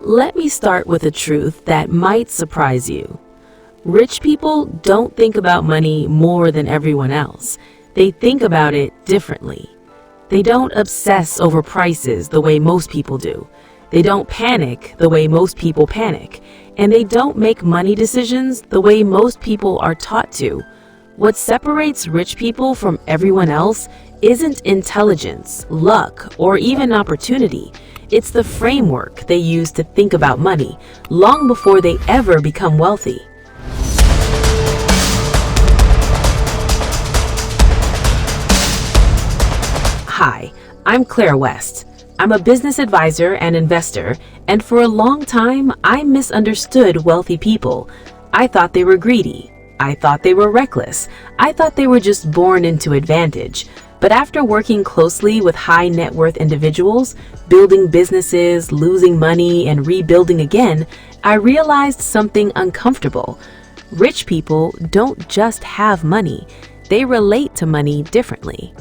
Let me start with a truth that might surprise you. Rich people don't think about money more than everyone else. They think about it differently. They don't obsess over prices the way most people do. They don't panic the way most people panic. And they don't make money decisions the way most people are taught to. What separates rich people from everyone else isn't intelligence, luck, or even opportunity. It's the framework they use to think about money long before they ever become wealthy. Hi, I'm Claire West. I'm a business advisor and investor, and for a long time, I misunderstood wealthy people. I thought they were greedy. I thought they were reckless. I thought they were just born into advantage. But after working closely with high net worth individuals, building businesses, losing money, and rebuilding again, I realized something uncomfortable. Rich people don't just have money, they relate to money differently.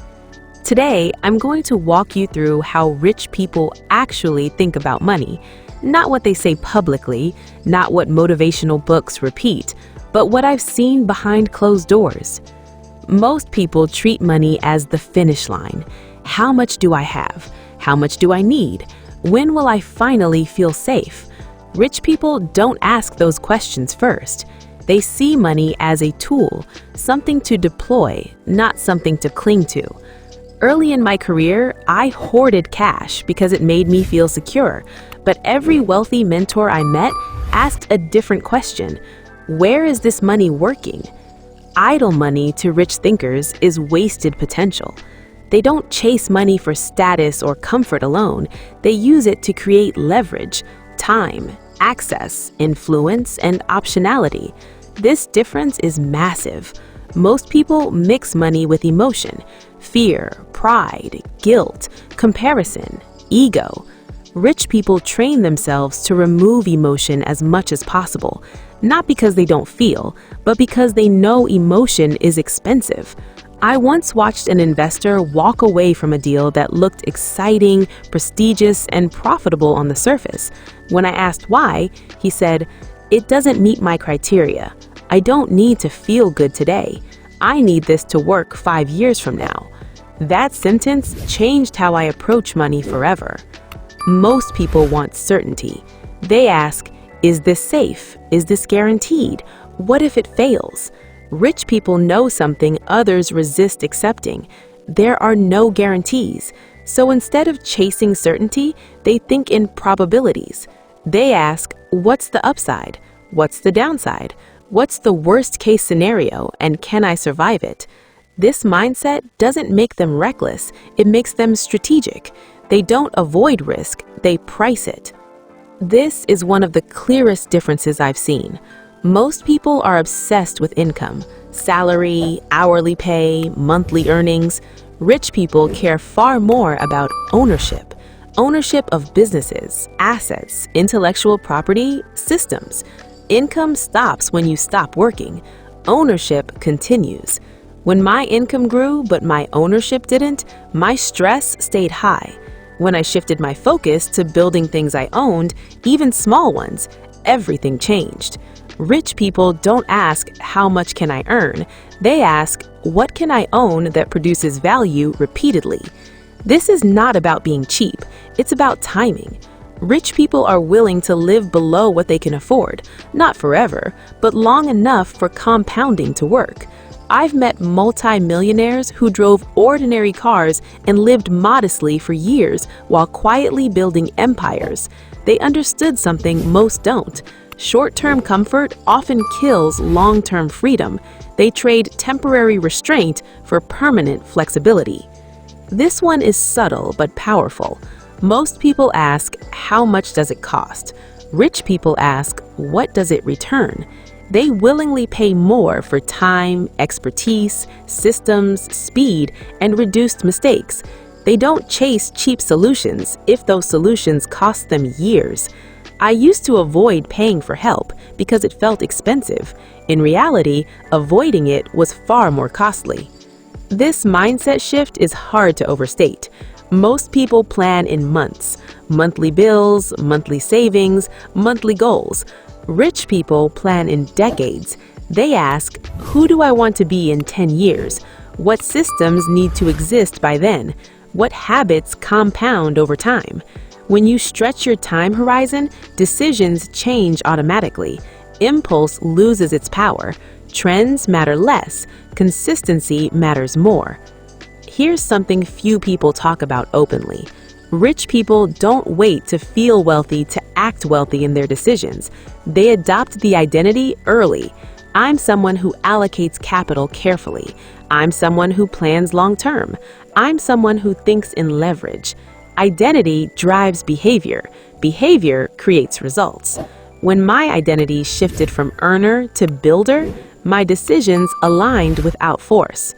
Today, I'm going to walk you through how rich people actually think about money. Not what they say publicly, not what motivational books repeat, but what I've seen behind closed doors. Most people treat money as the finish line. How much do I have? How much do I need? When will I finally feel safe? Rich people don't ask those questions first. They see money as a tool, something to deploy, not something to cling to. Early in my career, I hoarded cash because it made me feel secure. But every wealthy mentor I met asked a different question. Where is this money working? Idle money to rich thinkers is wasted potential. They don't chase money for status or comfort alone. They use it to create leverage, time, access, influence, and optionality. This difference is massive. Most people mix money with emotion, fear, pride, guilt, comparison, ego. Rich people train themselves to remove emotion as much as possible, not because they don't feel, but because they know emotion is expensive. I once watched an investor walk away from a deal that looked exciting, prestigious, and profitable on the surface. When I asked why, he said, "It doesn't meet my criteria. I don't need to feel good today. I need this to work 5 years from now." That sentence changed how I approach money forever. Most people want certainty. They ask, is this safe? Is this guaranteed? What if it fails? Rich people know something others resist accepting. There are no guarantees. So instead of chasing certainty, they think in probabilities. They ask, what's the upside? What's the downside? What's the worst case scenario, and can I survive it? This mindset doesn't make them reckless, it makes them strategic. They don't avoid risk, they price it. This is one of the clearest differences I've seen. Most people are obsessed with income, salary, hourly pay, monthly earnings. Rich people care far more about ownership. Ownership of businesses, assets, intellectual property, systems. Income stops when you stop working. Ownership continues. When my income grew but my ownership didn't, my stress stayed high. When I shifted my focus to building things I owned, even small ones, everything changed. Rich people don't ask, how much can I earn? They ask, what can I own that produces value repeatedly? This is not about being cheap, it's about timing. Rich people are willing to live below what they can afford, not forever, but long enough for compounding to work. I've met multi-millionaires who drove ordinary cars and lived modestly for years while quietly building empires. They understood something most don't. Short-term comfort often kills long-term freedom. They trade temporary restraint for permanent flexibility. This one is subtle but powerful. Most people ask, how much does it cost? Rich people ask, what does it return? They willingly pay more for time, expertise, systems, speed, and reduced mistakes. They don't chase cheap solutions if those solutions cost them years. I used to avoid paying for help because it felt expensive. In reality, avoiding it was far more costly. This mindset shift is hard to overstate. Most people plan in months, monthly bills, monthly savings, monthly goals. Rich people plan in decades. They ask, who do I want to be in 10 years? What systems need to exist by then? What habits compound over time? When you stretch your time horizon, decisions change automatically. Impulse loses its power. Trends matter less. Consistency matters more. Here's something few people talk about openly. Rich people don't wait to feel wealthy to act wealthy in their decisions. They adopt the identity early. I'm someone who allocates capital carefully. I'm someone who plans long term. I'm someone who thinks in leverage. Identity drives behavior. Behavior creates results. When my identity shifted from earner to builder, my decisions aligned without force.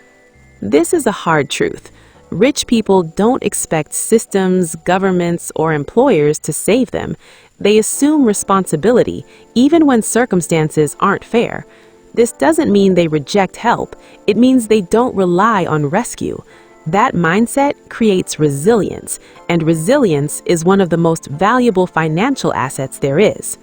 This is a hard truth. Rich people don't expect systems, governments, or employers to save them. They assume responsibility, even when circumstances aren't fair. This doesn't mean they reject help. It means they don't rely on rescue. That mindset creates resilience, and resilience is one of the most valuable financial assets there is.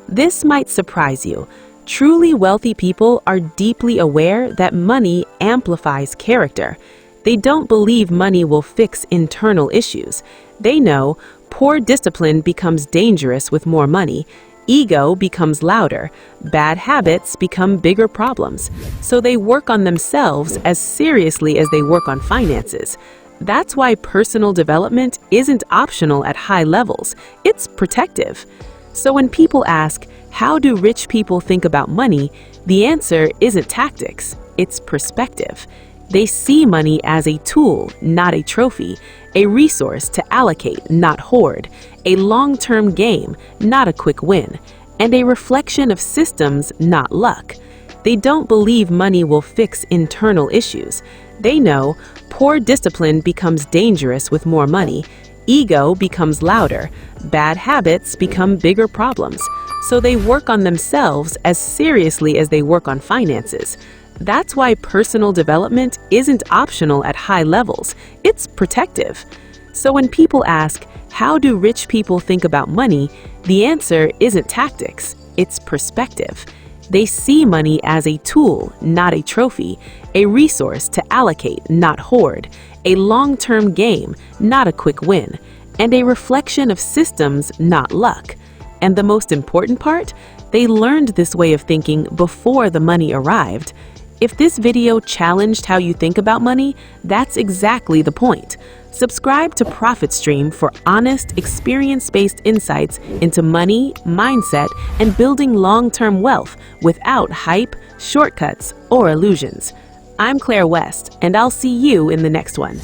This might surprise you. Truly wealthy people are deeply aware that money amplifies character. They don't believe money will fix internal issues. They know poor discipline becomes dangerous with more money. Ego becomes louder. Bad habits become bigger problems. So they work on themselves as seriously as they work on finances. That's why personal development isn't optional at high levels. It's protective. So when people ask, how do rich people think about money? The answer isn't tactics, it's perspective. They see money as a tool, not a trophy, a resource to allocate, not hoard, a long-term game, not a quick win, and a reflection of systems, not luck. They don't believe money will fix internal issues. They know poor discipline becomes dangerous with more money. Ego becomes louder. Bad habits become bigger problems. So they work on themselves as seriously as they work on finances. That's why personal development isn't optional at high levels. It's protective. So when people ask, how do rich people think about money? The answer isn't tactics, it's perspective. They see money as a tool, not a trophy, a resource to allocate, not hoard, a long-term game, not a quick win, and a reflection of systems, not luck. And the most important part, they learned this way of thinking before the money arrived. If this video challenged how you think about money, that's exactly the point. Subscribe to Profit Stream for honest, experience-based insights into money, mindset, and building long-term wealth without hype, shortcuts, or illusions. I'm Claire West, and I'll see you in the next one.